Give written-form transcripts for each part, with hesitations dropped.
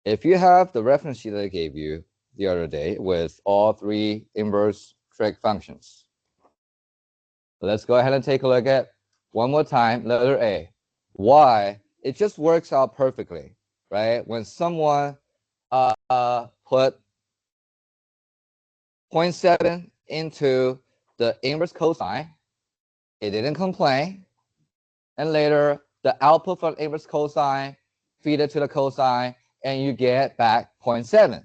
if you have the reference sheet that I gave you the other day with all three inverse trig functions, let's go ahead and take a look at one more time, letter A. Why? It just works out perfectly, right? When someone put 0.7 into the inverse cosine, it didn't complain, and later the output from inverse cosine, feed it to the cosine, and you get back 0.7.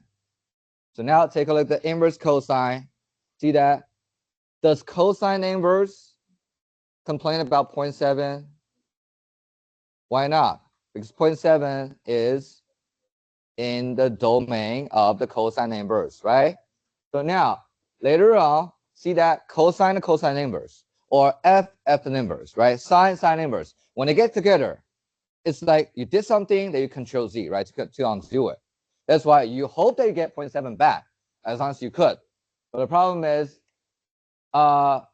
So now take a look at the inverse cosine. See that? Does cosine inverse complain about 0.7? Why not? Because 0.7 is in the domain of the cosine inverse, right? So now, later on, see that cosine to cosine inverse, or f inverse, right? Sine inverse. When they get together, it's like you did something that you control Z, right, to undo it. That's why you hope that you get 0.7 back as long as you could. But the problem is,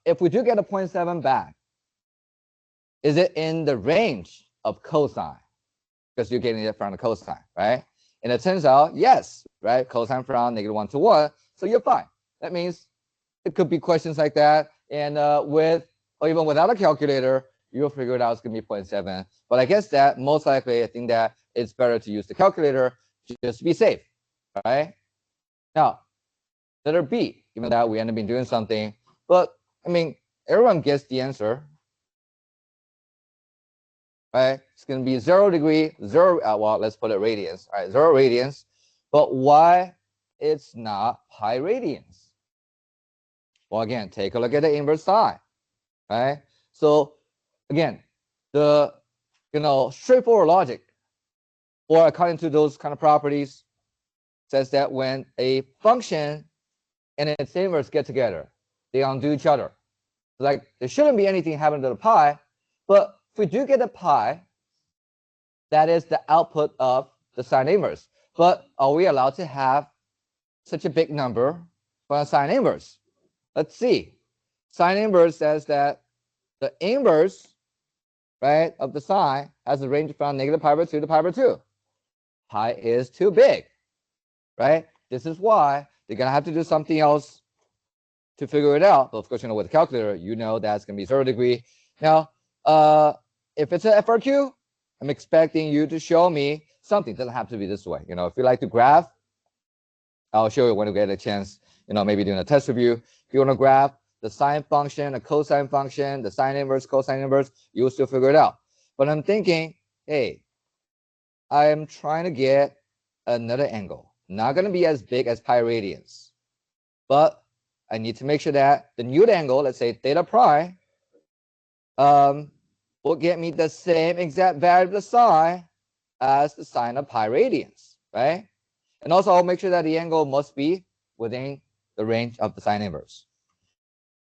if we do get a 0.7 back, is it in the range of cosine? Because you're getting it from the cosine, right? And it turns out, yes, right? Cosine from -1 to 1, so you're fine. That means it could be questions like that, and with or even without a calculator, you'll figure it out it's going to be 0.7. But I guess that most likely, I think that it's better to use the calculator just to be safe, right? Now, letter B, even that we end up being doing something, but I mean, everyone gets the answer, right? It's going to be 0 degree, 0, well, let's put it radians, all right, 0 radians. But why it's not pi radians? Well, again, take a look at the inverse sine, right? So again, the straightforward logic, or according to those kind of properties, says that when a function and its inverse get together, they undo each other. Like there shouldn't be anything happening to the pi, but if we do get a pi, that is the output of the sine inverse. But are we allowed to have such a big number for a sine inverse? Let's see. Sine inverse says that the inverse, right, of the sine has a range from -pi/2 to pi/2. Pi is too big, right? This is why they're going to have to do something else to figure it out. But of course, with a calculator, you know that's going to be 0 degree. Now, if it's an FRQ, I'm expecting you to show me something. It doesn't have to be this way. If you like to graph, I'll show you when we get a chance, maybe doing a test review. If you want to graph the sine function, a cosine function, the sine inverse, cosine inverse, you'll still figure it out. But I'm thinking, hey, I'm trying to get another angle. Not going to be as big as pi radians. But I need to make sure that the new angle, let's say theta prime, will get me the same exact value of the sine as the sine of pi radians, right? And also, I'll make sure that the angle must be within the range of the sine inverse.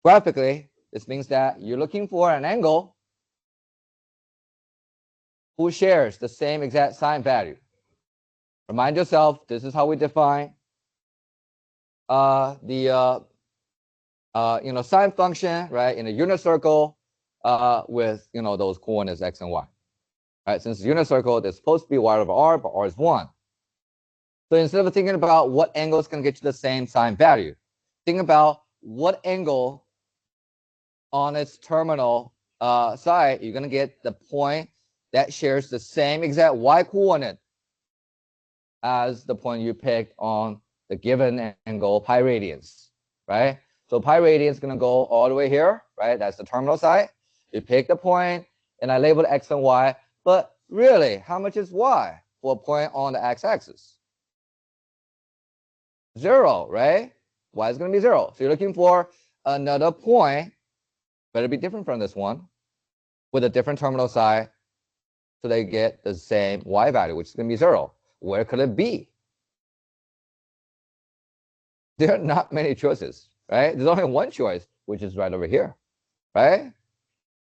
Graphically, this means that you're looking for an angle who shares the same exact sine value. Remind yourself, this is how we define the sine function, right, in a unit circle with those coordinates x and y. Right, since it's a unit circle, there's supposed to be y over r, but r is 1. So instead of thinking about what angle is going to get you the same sine value, think about what angle on its terminal side you're going to get the point that shares the same exact y coordinate as the point you picked on the given angle pi radians, right? So pi radians is going to go all the way here, right? That's the terminal side. You pick the point, and I labeled x and y. But really, how much is y for a point on the x-axis? 0, right? Y is going to be 0. So you're looking for another point, better be different from this one, with a different terminal side, so they get the same y value, which is going to be 0. Where could it be? There are not many choices, right? There's only one choice, which is right over here, right?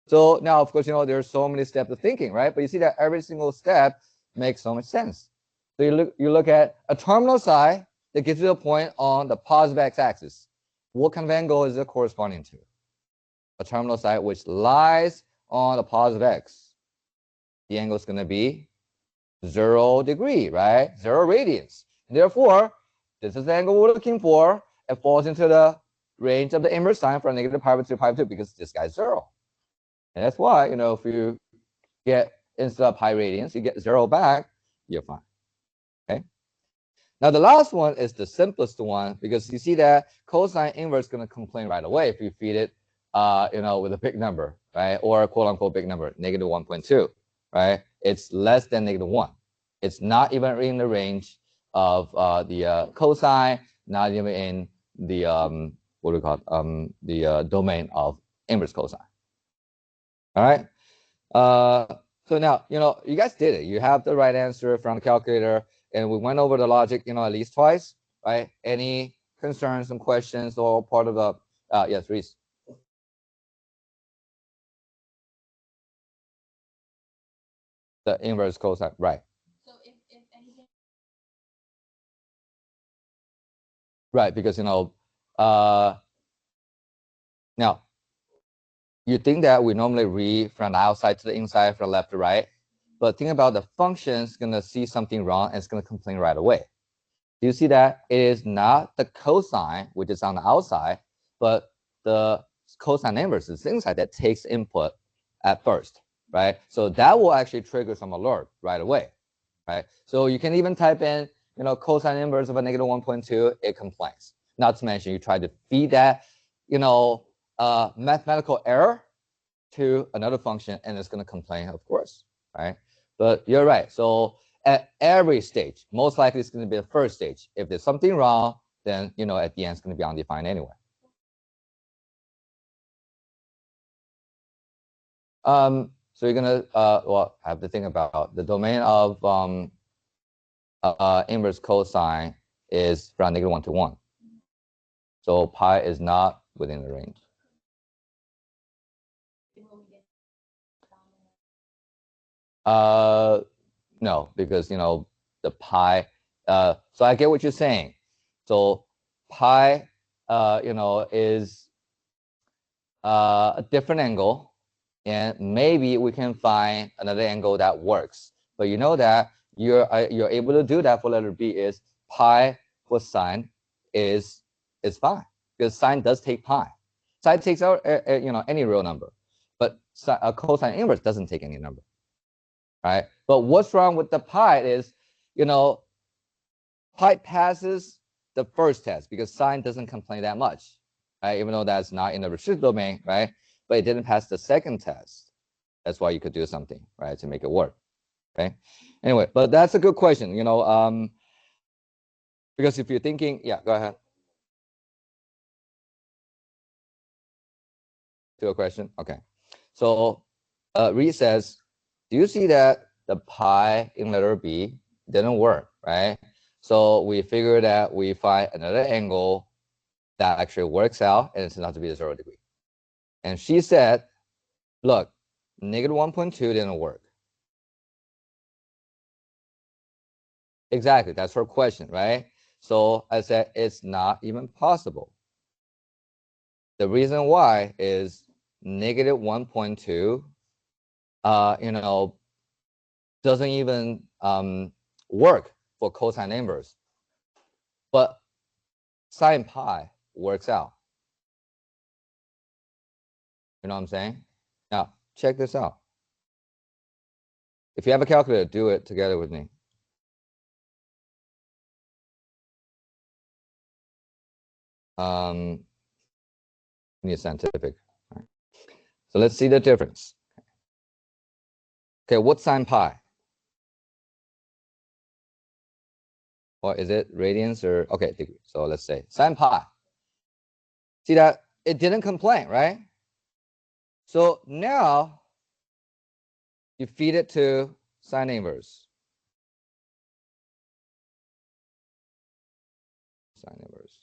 So now, of course, there's so many steps of thinking, right? But you see that every single step makes so much sense. So you look at a terminal side that gets you a point on the positive x-axis. What kind of angle is it corresponding to? A terminal side which lies on the positive x. The angle is going to be 0 degree, right? 0 radians. Therefore, this is the angle we're looking for. It falls into the range of the inverse sine from negative pi over 2 to pi over 2 because this guy's 0. And that's why, if you get instead of pi radians, you get 0 back, you're fine. Okay. Now the last one is the simplest one because you see that cosine inverse is going to complain right away if you feed it, with a big number, right? Or a quote unquote big number, negative 1.2, right? It's less than negative 1. It's not even in the range of the cosine, not even in the what do we call it? The domain of inverse cosine. All right. So now, you guys did it. You have the right answer from the calculator, and we went over the logic, at least twice, right? Any concerns and questions or part of the, yes, Reese. The inverse cosine, right. So if anything. Right, because, now, you think that we normally read from the outside to the inside, from left to right, but think about the function's gonna see something wrong and it's gonna complain right away. Do you see that it is not the cosine, which is on the outside, but the cosine inverse is inside that takes input at first, right? So that will actually trigger some alert right away, right? So you can even type in, cosine inverse of a negative 1.2, it complains. Not to mention you try to feed that, mathematical error to another function and it's going to complain, of course, right? But you're right. So at every stage, most likely it's going to be the first stage. If there's something wrong, then, at the end it's going to be undefined anyway. So you're going to, have to think about the domain of inverse cosine is from negative 1 to 1. So pi is not within the range. No, because, the pi, so I get what you're saying. So pi, is a different angle, and maybe we can find another angle that works. But you know that you're able to do that for letter B is pi for sine is fine because sine does take pi. Sine takes out any real number, but a cosine inverse doesn't take any number, right? But what's wrong with the pi is, pi passes the first test because sine doesn't complain that much, right? Even though that's not in the restricted domain, right? But it didn't pass the second test. That's why you could do something, right, to make it work, okay? Anyway, but that's a good question, because if you're thinking, yeah, go ahead. To a question, okay. So Reed says, do you see that the pi in letter B didn't work, right? So we figured that we find another angle that actually works out and it's not to be 0 degree. And she said, look, negative 1.2 didn't work. Exactly, that's her question, right? So I said, it's not even possible. The reason why is negative 1.2, doesn't even work for cosine inverse. But sine pi works out. You know what I'm saying? Now, check this out. If you have a calculator, do it together with me. Need a scientific. Right. So let's see the difference. Okay, what's sine pi? Or is it radians or, okay, degree. So let's say sine pi. See that it didn't complain, right? So now you feed it to sine inverse. Sine inverse.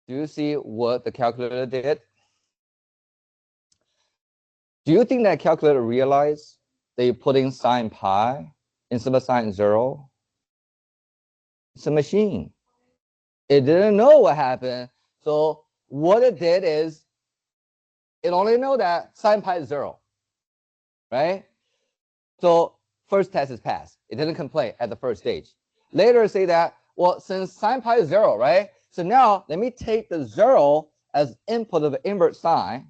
Do you see what the calculator did? Do you think that calculator realized that you put in sine pi instead of sine 0? It's a machine. It didn't know what happened. So what it did is it only know that sine pi is 0, right? So first test is passed. It didn't complain at the first stage. Later say that, well, since sine pi is 0, right? So now let me take the 0 as input of the invert sine.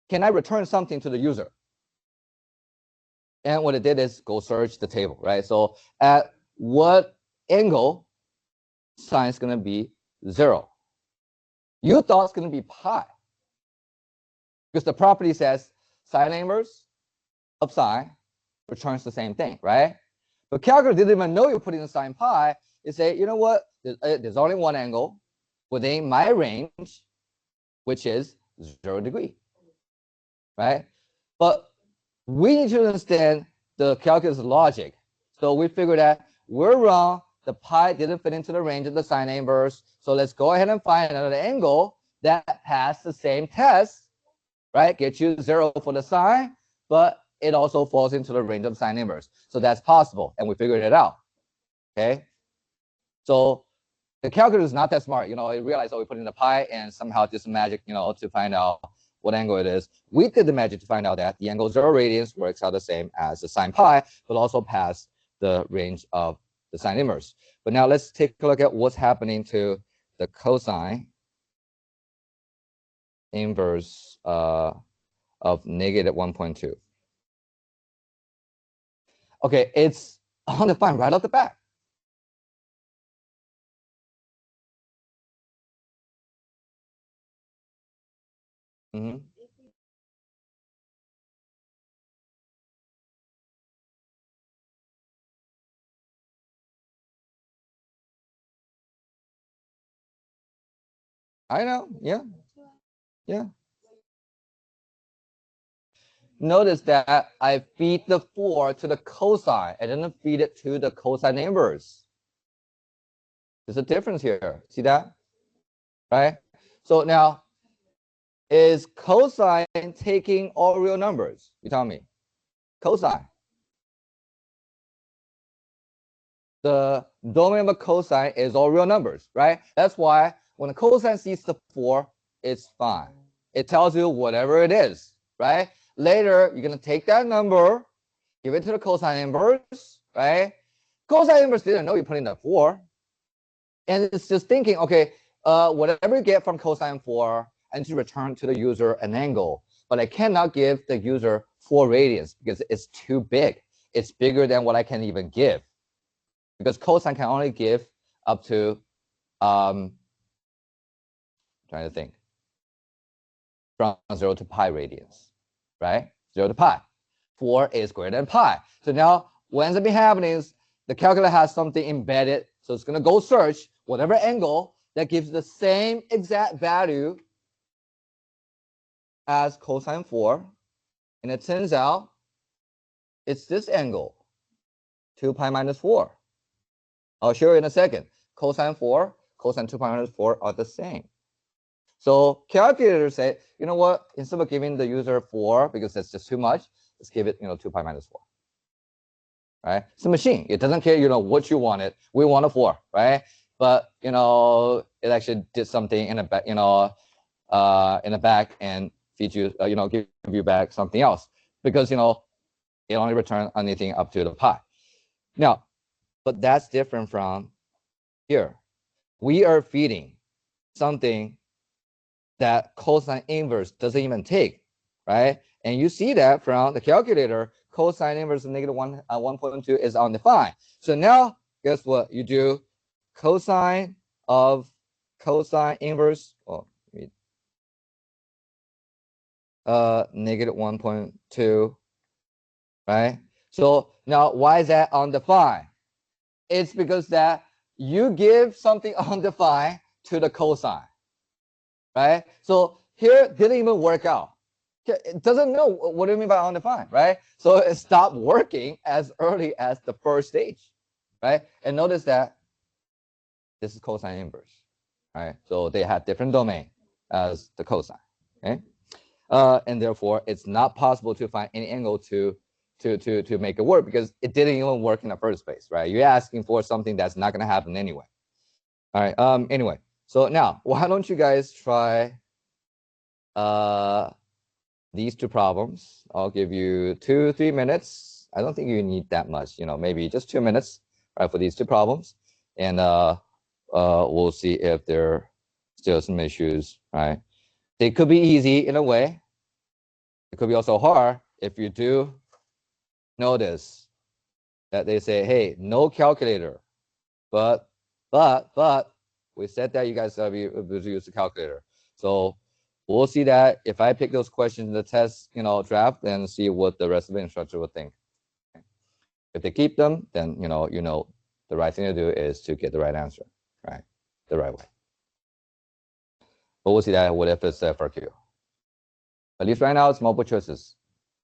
Can I return something to the user? And what it did is go search the table, right? So at what angle sine is going to be 0? You thought it's going to be pi, because the property says sine inverse of sine returns the same thing, right? But calculator didn't even know you're putting in sine pi. It say, you know what? There's only one angle within my range, which is 0 degree, right? But we need to understand the calculus logic. So we figured that we're wrong. The pi didn't fit into the range of the sine inverse. So let's go ahead and find another angle that has the same test, right? Get you 0 for the sine, but it also falls into the range of sine inverse. So that's possible, and we figured it out, okay? So the calculator is not that smart. You know, it realized, oh, we put in the pi and somehow just magic, you know, to find out what angle it is. We did the magic to find out that the angle 0 radians works out the same as the sine pi, but also pass the range of the sine inverse. But now let's take a look at what's happening to the cosine inverse of negative 1.2. Okay, it's undefined right off the bat. Mm-hmm. I know, yeah, yeah. Notice that I feed the 4 to the cosine. I didn't feed it to the cosine inverse. There's a difference here. See that? Right? So now, is cosine taking all real numbers? You tell me. Cosine. The domain of a cosine is all real numbers, right? That's why when a cosine sees the 4, it's fine. It tells you whatever it is, right? Later, you're going to take that number, give it to the cosine inverse, right? Cosine inverse didn't know you put in the 4. And it's just thinking, okay, whatever you get from cosine 4, I need to return to the user an angle. But I cannot give the user 4 radians because it's too big. It's bigger than what I can even give. Because cosine can only give up to, trying to think, from 0 to pi radians, right? 0 to pi. 4 is greater than pi. So now what ends up happening is the calculator has something embedded. So it's going to go search whatever angle that gives the same exact value as cosine 4. And it turns out it's this angle, 2 pi minus 4. I'll show you in a second. Cosine 4, cosine 2 pi minus 4 are the same. So calculator said, you know what? Instead of giving the user 4, because that's just too much, let's give it, 2 pi minus 4. Right? It's a machine. It doesn't care, what you wanted. We want a 4, right? But, it actually did something in the back, in the back and feed you, give you back something else. Because, it only returns anything up to the pi. Now, but that's different from here. We are feeding something that cosine inverse doesn't even take, right? And you see that from the calculator, cosine inverse of negative 1.2 is undefined. So now, guess what? You do cosine of cosine inverse, negative 1.2, right? So now, why is that undefined? It's because that you give something undefined to the cosine, right? So here didn't even work out. It doesn't know what do you mean by undefined, right? So it stopped working as early as the first stage, right? And notice that this is cosine inverse, right? So they have different domain as the cosine, okay? And therefore, it's not possible to find any angle to make it work because it didn't even work in the first place, right? You're asking for something that's not going to happen anyway. All right. Anyway, so now why don't you guys try these two problems? I'll give you 2-3 minutes. I don't think you need that much. Maybe just 2 minutes, right, for these two problems, and we'll see if there are still some issues, right? They could be easy in a way. It could be also hard if you do notice that they say, hey, no calculator, but we said that you guys gotta be able to use the calculator. So we'll see that if I pick those questions in the test, draft, and see what the rest of the instructor will think. If they keep them, then the right thing to do is to get the right answer, right, the right way. But we'll see that what if it's FRQ. At least right now it's multiple choices.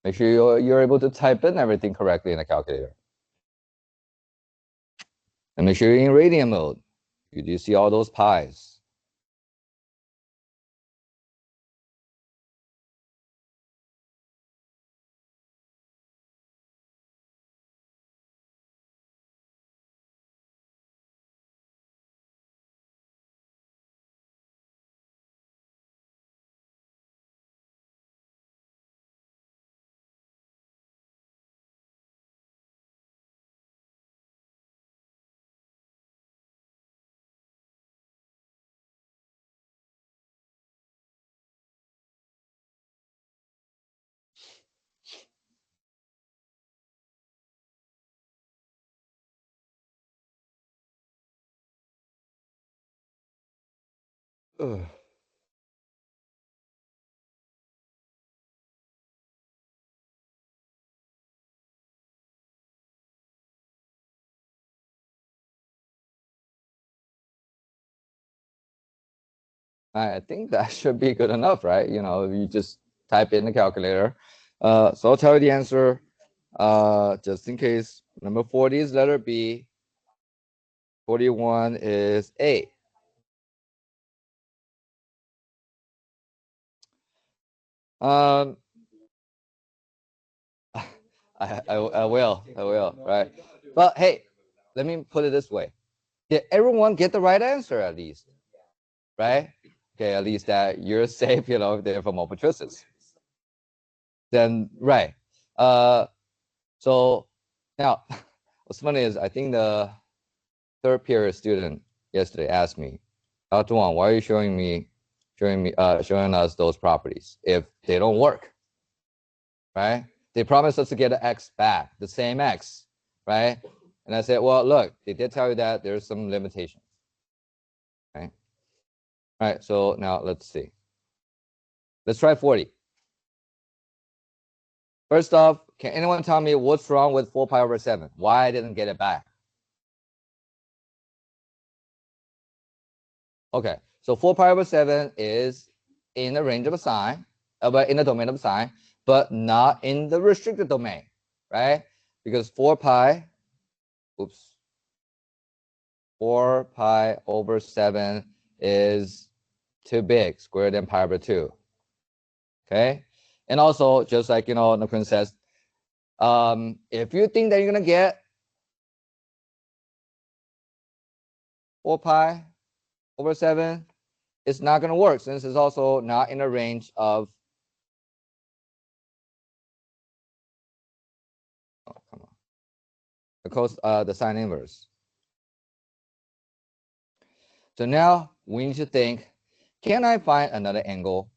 Make sure you're able to type in everything correctly in the calculator. And make sure you're in radian mode. You do see all those pies. Ugh. I think that should be good enough, right? You just type in the calculator. So I'll tell you the answer just in case. Number 40 is letter B. 41 is A. Um, I will, right? But hey, let me put it this way. Did everyone get the right answer at least? Right? Okay, at least that you're safe, if they're from multiple choices. Then, right. So now, what's funny is I think the third period student yesterday asked me, Dr. Wang, why are you showing us those properties if they don't work? Right? They promised us to get an x back, the same x, right? And I said, well, look, they did tell you that there's some limitations, right? All right, so now let's see. Let's try 40. First off, can anyone tell me what's wrong with 4 pi over 7? Why I didn't get it back? Okay, so 4 pi over 7 is in the range of a sign, but in the domain of a sign, but not in the restricted domain, right? Because 4 pi over 7 is too big, square than pi over 2. Okay, and also just like Nukun says, if you think that you're gonna get 4 pi over 7, it's not gonna work since it's also not in a range of the sine inverse. So now we need to think, can I find another angle?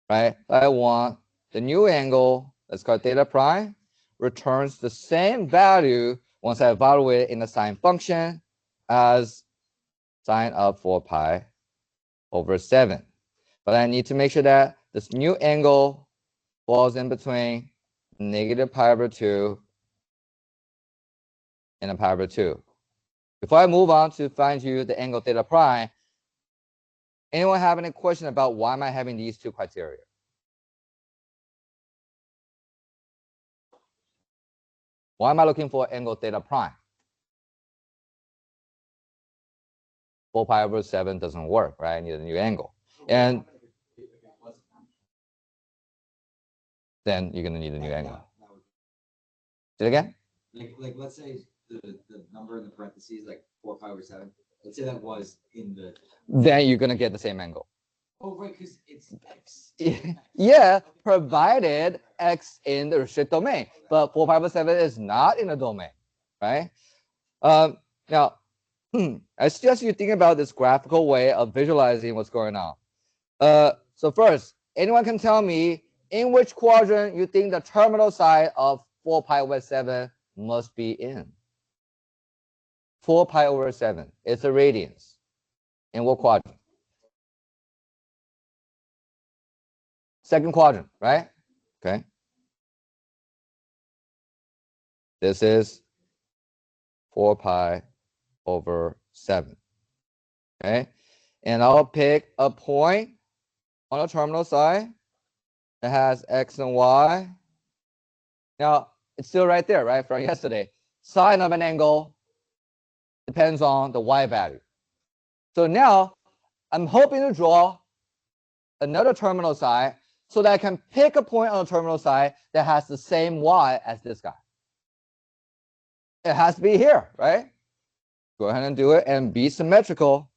Right? I want the new angle, let's call it theta prime, returns the same value once I evaluate it in the sine function as sine of 4 pi over 7. But I need to make sure that this new angle falls in between negative pi over 2 and a pi over 2. Before I move on to find you the angle theta prime, anyone have any question about why am I having these two criteria? Why am I looking for angle theta prime? 4 pi over 7 doesn't work, right? I need a new angle. And then you're going to need a new angle. Say it again? Like let's say the number in the parentheses, like 4 pi over 7, Let's say that was in the. Then you're gonna get the same angle. Oh, right, because it's x. Yeah, provided x in the restricted domain. But 4 pi over 7 is not in the domain, right? Now, I suggest you think about this graphical way of visualizing what's going on. So first, anyone can tell me in which quadrant you think the terminal side of 4 pi over 7 must be in? 4 pi over 7. It's a radians. In what quadrant? Second quadrant, right? Okay. This is 4 pi over 7. Okay. And I'll pick a point on the terminal side that has x and y. Now, it's still right there, right, from yesterday. Sine of an angle depends on the y value. So now, I'm hoping to draw another terminal side so that I can pick a point on the terminal side that has the same y as this guy. It has to be here, right? Go ahead and do it and be symmetrical,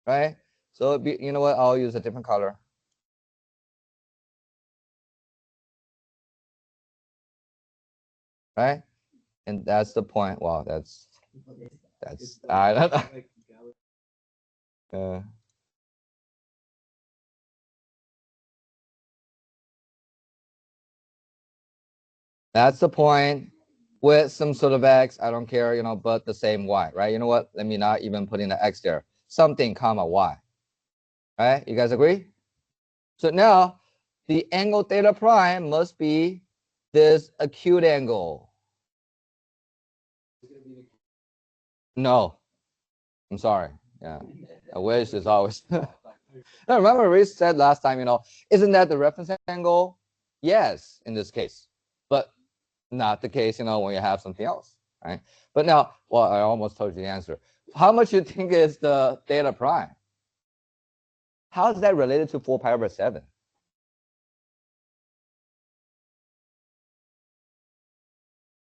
right? So, you know what? I'll use a different color. Right? And that's the point. Wow, that's I don't know. That's the point with some sort of x. I don't care, you know, but the same y, right? You know what? Let me not even put in the x there. Something comma y. Right? You guys agree? So now the angle theta prime must be this acute angle. No, I'm sorry. Yeah, I wish it's always. I remember we said last time, you know, isn't that the reference angle? Yes, in this case, but not the case, you know, when you have something else, right? But now, well, I almost told you the answer. How much you think is the theta prime? How is that related to 4 pi over 7?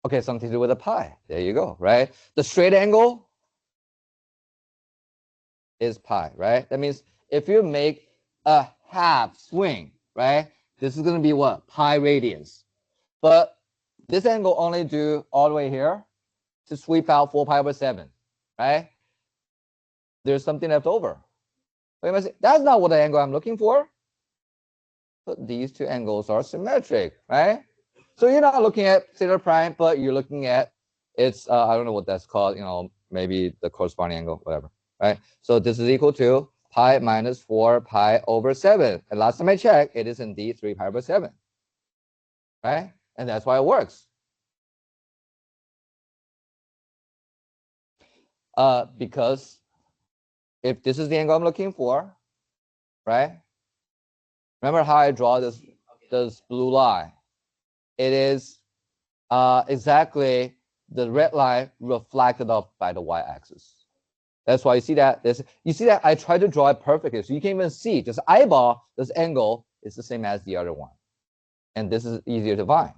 Okay, something to do with a pi. There you go, right? The straight angle is pi, right? That means if you make a half swing, right? This is going to be what? Pi radians. But this angle only do all the way here to sweep out 4 pi over 7, right? There's something left over. Wait a minute, that's not what the angle I'm looking for. But these two angles are symmetric, right? So you're not looking at theta prime, but you're looking at its, I don't know what that's called, you know, maybe the corresponding angle, whatever, right? So this is equal to pi minus 4 pi over 7. And last time I checked, it is indeed 3 pi over 7, right? And that's why it works. Because if this is the angle I'm looking for, right? Remember how I draw this blue line? It is exactly the red line reflected off by the y-axis. That's why you see that I tried to draw it perfectly, so you can even see, just eyeball this angle is the same as the other one, and this is easier to find.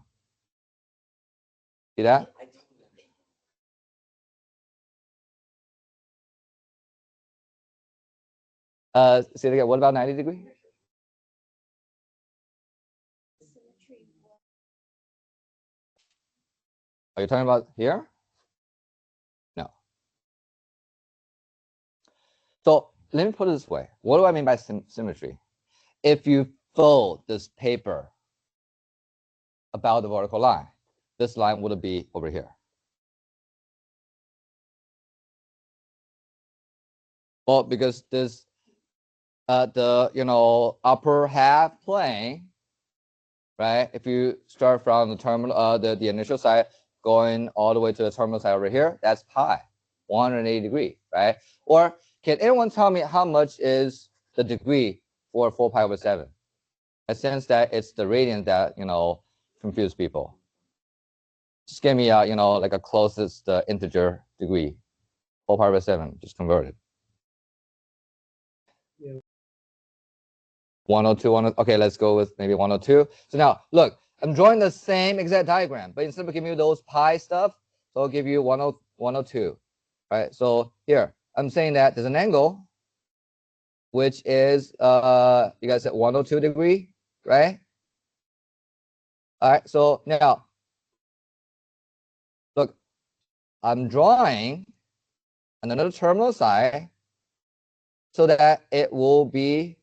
See that? Say it again. What about 90 degree? Are you talking about here? No. So let me put it this way. What do I mean by symmetry? If you fold this paper about the vertical line, this line would be over here. Well, because this the upper half plane, right? If you start from the terminal, the initial side going all the way to the terminal side over here, that's pi, 180 degree, right? Or can anyone tell me how much is the degree for 4 pi over 7? I sense that it's the radian that confuse people. Just give me like a closest integer degree. 4 pi over 7, just convert it. 102, okay, let's go with maybe 102. So now, look, I'm drawing the same exact diagram, but instead of giving you those pi stuff, so I'll give you 102, right? So here, I'm saying that there's an angle which is you guys said 102 degree, right? All right, so now look, I'm drawing another terminal side so that it will be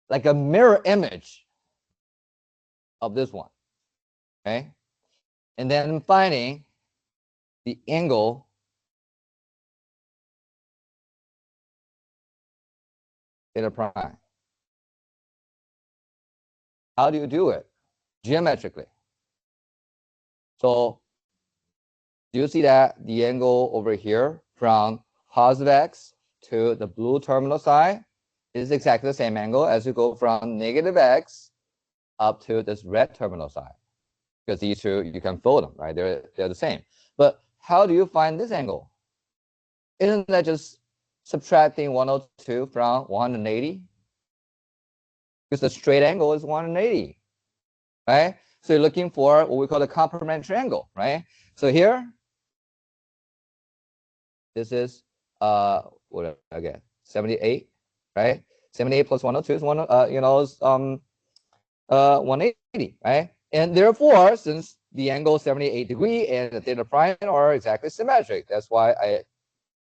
like a mirror image of this one, okay? And then I'm finding the angle theta prime. How do you do it? Geometrically. So do you see that the angle over here from positive x to the blue terminal side is exactly the same angle as you go from negative x up to this red terminal side? Because these two, you can fold them, right? They're the same. But how do you find this angle? Isn't that just subtracting 102 from 180? Because the straight angle is 180, right? So you're looking for what we call the complementary angle, right? So here, this is what again? 78, right? 78 plus 102 is 180, right? And therefore, since the angle is 78 degree and the theta prime are exactly symmetric, that's why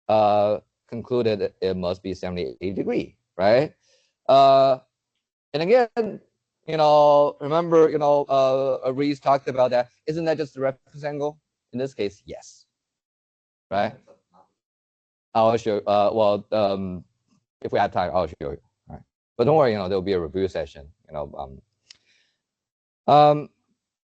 I concluded it must be 78 degree, right? And again, remember, Reese talked about that. Isn't that just the reference angle? In this case, yes, right? I'll show. If we have time, I'll show you. All right, but don't worry. There'll be a review session. Now I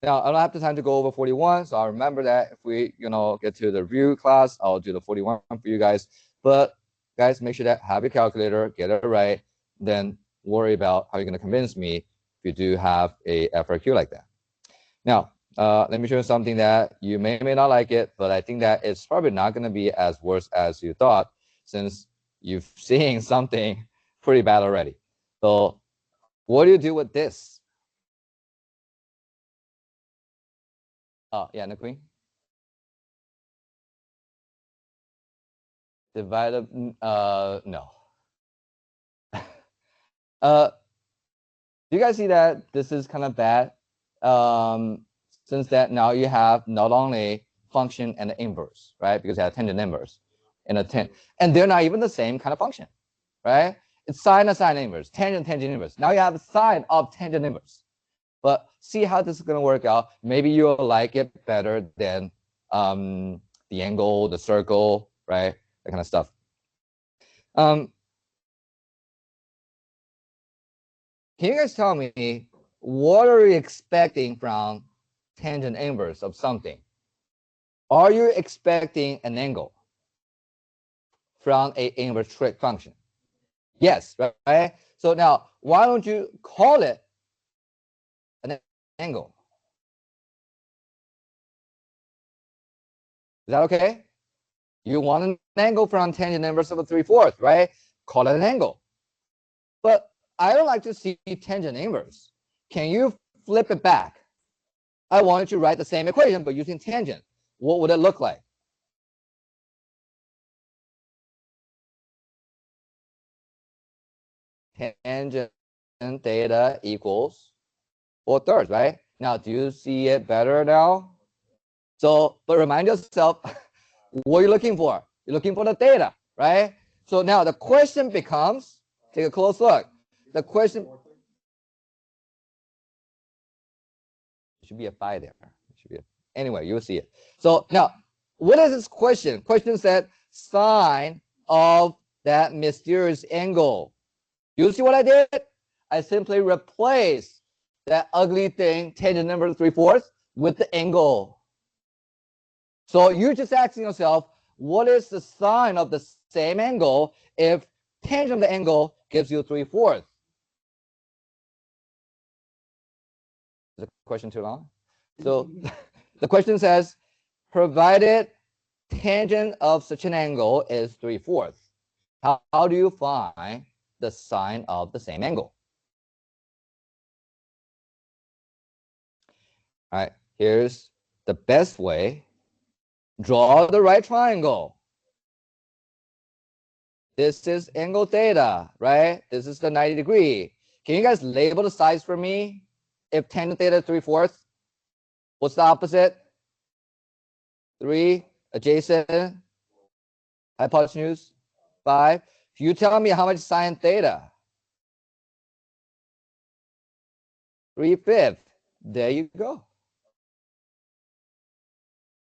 don't have the time to go over 41, so I'll remember that if we, get to the review class, I'll do the 41 for you guys. But guys, make sure that have your calculator, get it right, then worry about how you're going to convince me if you do have a FRQ like that. Now, let me show you something that you may or may not like it, but I think that it's probably not going to be as worse as you thought, since you've seen something pretty bad already. So what do you do with this? Oh, yeah, the queen. Divided, no. Do you guys see that this is kind of bad? Since that now you have not only function and the inverse, right? Because you have tangent inverse and a tangent, and they're not even the same kind of function, right? It's sine and sine inverse, tangent inverse. Now you have sine of tangent inverse. But see how this is going to work out. Maybe you'll like it better than the angle, the circle, right? That kind of stuff. Can you guys tell me what are you expecting from tangent inverse of something? Are you expecting an angle from a inverse trig function? Yes, right? So now, why don't you call it an angle? Is that okay? You want an angle from tangent inverse of a 3/4, right? Call it an angle. But I don't like to see tangent inverse. Can you flip it back? I wanted to write the same equation, but using tangent. What would it look like? Tangent theta equals 4/3, right? Now, do you see it better now? So, but remind yourself, what are you looking for? You're looking for the theta, right? So now the question becomes, take a close look. The question should be a phi there. Should be anyway, you'll see it. So now, what is this question? Question said sine of that mysterious angle. You see what I did? I simply replaced that ugly thing, tangent number 3/4, with the angle. So you're just asking yourself, what is the sine of the same angle if tangent of the angle gives you 3/4? Is the question too long? So the question says, provided tangent of such an angle is 3/4, how do you find the sine of the same angle? All right, here's the best way Draw the right triangle. This is angle theta, right? This is the 90 degree. Can you guys label the sides for me? If tangent theta is 3/4, what's the opposite? 3, adjacent, hypotenuse, 5. You tell me how much sine theta? 3/5. There you go.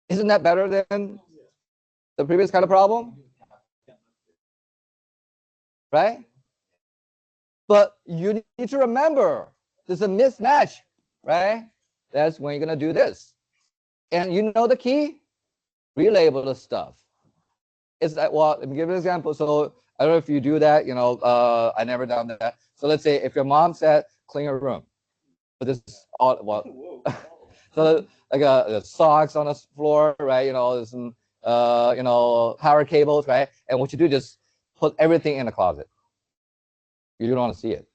Isn't that better than the previous kind of problem? Right? But you need to remember, there's a mismatch, right? That's when you're going to do this. And you know the key? Relabel the stuff. It's like, well, let me give you an example. So I don't know if you do that, you know, I never done that. So let's say if your mom said, clean your room. But this is all, well, so like the socks on the floor, right? You know, there's some, you know, power cables, right? And what you do, just put everything in the closet. You don't want to see it.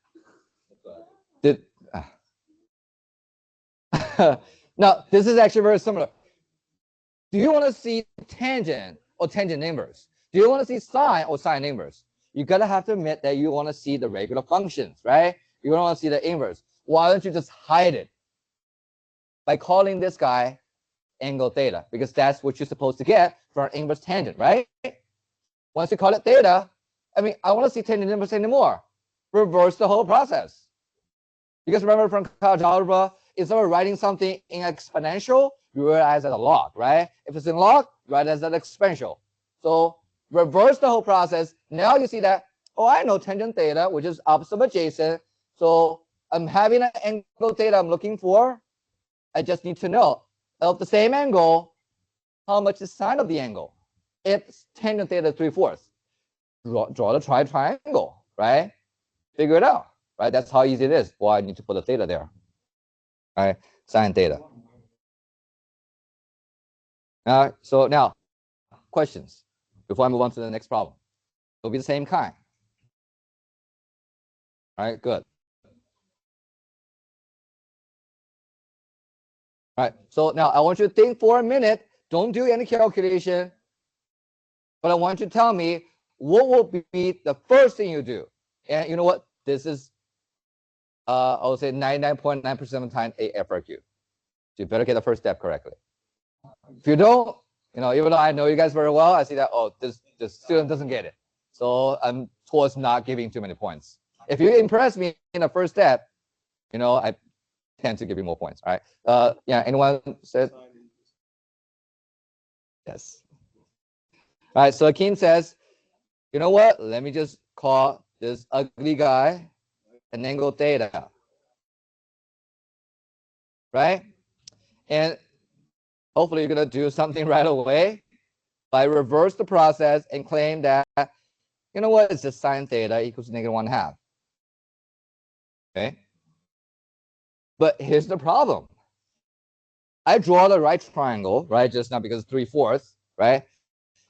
Now, this is actually very similar. Do you want to see tangent or tangent inverse? Do you want to see sine or sine inverse? You gotta have to admit that you want to see the regular functions, right? You don't want to see the inverse. Why don't you just hide it by calling this guy angle theta? Because that's what you're supposed to get for an inverse tangent, right? Once you call it theta, I mean, I want to see tangent inverse anymore. Reverse the whole process. Because remember from college algebra, instead of writing something in exponential, you write it as a log, right? If it's in log, write it as an exponential. So reverse the whole process. Now you see that, oh, I know tangent theta, which is opposite of adjacent. So I'm having an angle theta I'm looking for. I just need to know of the same angle, how much is sine of the angle? It's tangent theta 3/4. Draw the triangle, right? Figure it out, right? That's how easy it is. Well, I need to put the theta there. All right, sine theta. All right, so now questions before I move on to the next problem. It'll be the same kind. All right, good. All right, so now I want you to think for a minute. Don't do any calculation, but I want you to tell me what will be the first thing you do. And you know what? This is, I would say 99.9% of the time a FRQ. So you better get the first step correctly. If you don't, you know, even though I know you guys very well, I see that, oh, this student doesn't get it. So I'm towards not giving too many points. If you impress me in the first step, you know, I tend to give you more points. All right. Yeah, anyone said? Yes. All right, so Akeem says, you know what? Let me just call this ugly guy an angle theta. Right? And hopefully you're going to do something right away by reverse the process and claim that, you know what, it's just sine theta equals -1/2. Okay? But here's the problem. I draw the right triangle, right, just now because it's 3/4, right?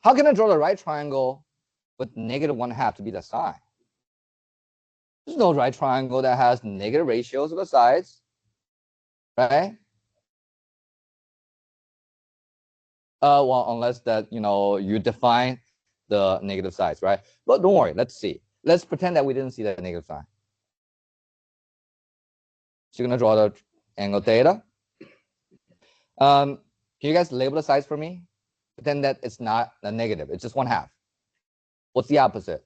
How can I draw the right triangle with -1/2 to be the sine? There's no right triangle that has negative ratios of the sides, right? Well, unless that, you know, you define the negative sides, right? But don't worry, let's see. Let's pretend that we didn't see the negative sign. So you're gonna draw the angle theta. Can you guys label the sides for me? Pretend that it's not a negative, it's just 1/2. What's the opposite?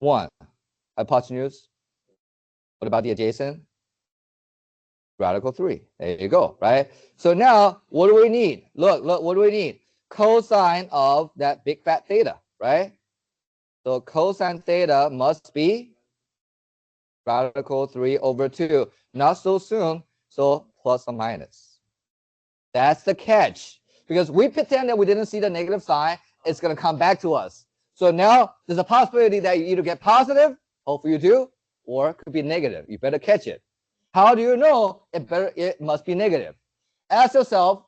1. Hypotenuse. What about the adjacent? Radical 3. There you go, right? So now, what do we need? Look, what do we need? Cosine of that big fat theta, right? So cosine theta must be radical 3/2. Not so soon, so plus or minus. That's the catch. Because we pretend that we didn't see the negative sign, it's going to come back to us. So now there's a possibility that you either get positive, hopefully you do, or it could be negative. You better catch it. How do you know it must be negative? Ask yourself,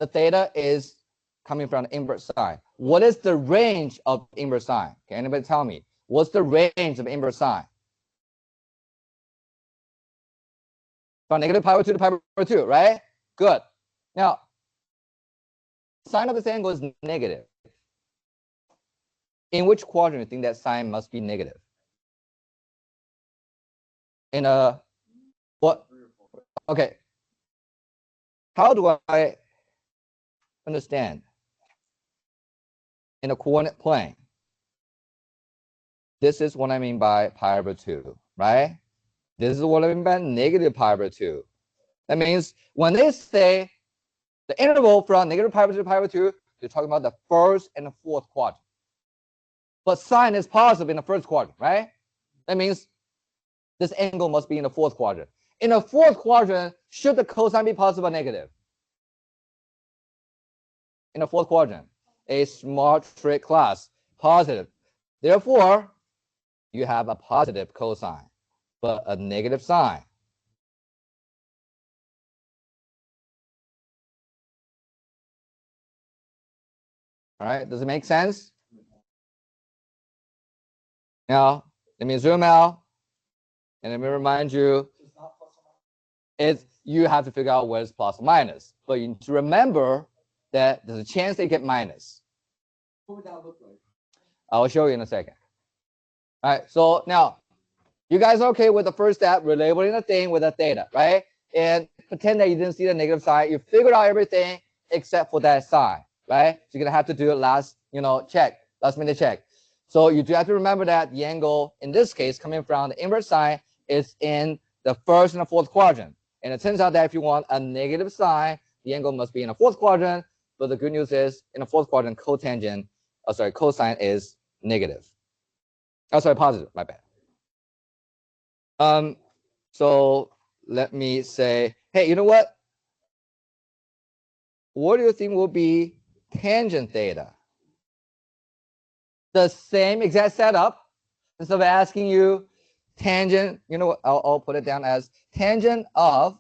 the theta is coming from the inverse sine. What is the range of inverse sine? Can anybody tell me? What's the range of inverse sine? From -π/2 to π/2, right? Good. Now, sine of this angle is negative. In which quadrant do you think that sine must be negative? In a what? Okay. How do I understand? In a coordinate plane. This is what I mean by pi over 2, right? This is what I mean by negative pi over 2. That means when they say the interval from negative pi over 2 to pi over 2, they're talking about the first and the fourth quadrant. But sine is positive in the first quadrant, right? That means this angle must be in the fourth quadrant. In the fourth quadrant, should the cosine be positive or negative? In the fourth quadrant, a smart trig class, positive. Therefore, you have a positive cosine, but a negative sine. All right, does it make sense? Now, let me zoom out, and let me remind you, you have to figure out where it's plus or minus. But you need to remember that there's a chance they get minus. What would that look like? I'll show you in a second. All right, so now, you guys are okay with the first step, relabeling the thing with a theta, right? And pretend that you didn't see the negative sign. You figured out everything except for that sign, right? So you're gonna have to do it last minute check. So you do have to remember that the angle, in this case, coming from the inverse sine, is in the first and the fourth quadrant. And it turns out that if you want a negative sign, the angle must be in the fourth quadrant. But the good news is, in the fourth quadrant, cosine is negative. Oh, sorry, positive, my bad. So let me say, hey, you know what? What do you think will be tangent theta? The same exact setup. Instead of asking you tangent, you know what? I'll put it down as tangent of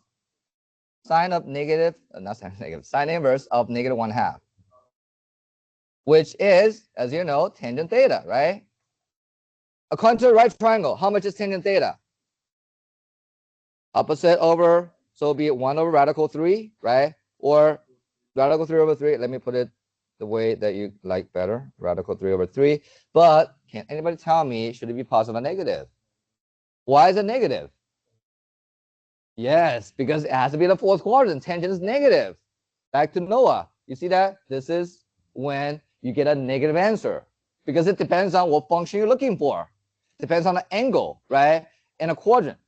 sine of negative, not sine negative, sine inverse of negative 1/2, which is, as you know, tangent theta, right? According to the right triangle, how much is tangent theta? Opposite over, so be it 1 over radical 3, right? Or radical 3 over 3. Let me put it the way that you like better, radical 3 over 3. But can anybody tell me, should it be positive or negative? Why is it negative? Yes, because it has to be the fourth quadrant. Tangent is negative. Back to Noah. You see that? This is when you get a negative answer, because it depends on what function you're looking for. Depends on the angle, right? In a quadrant.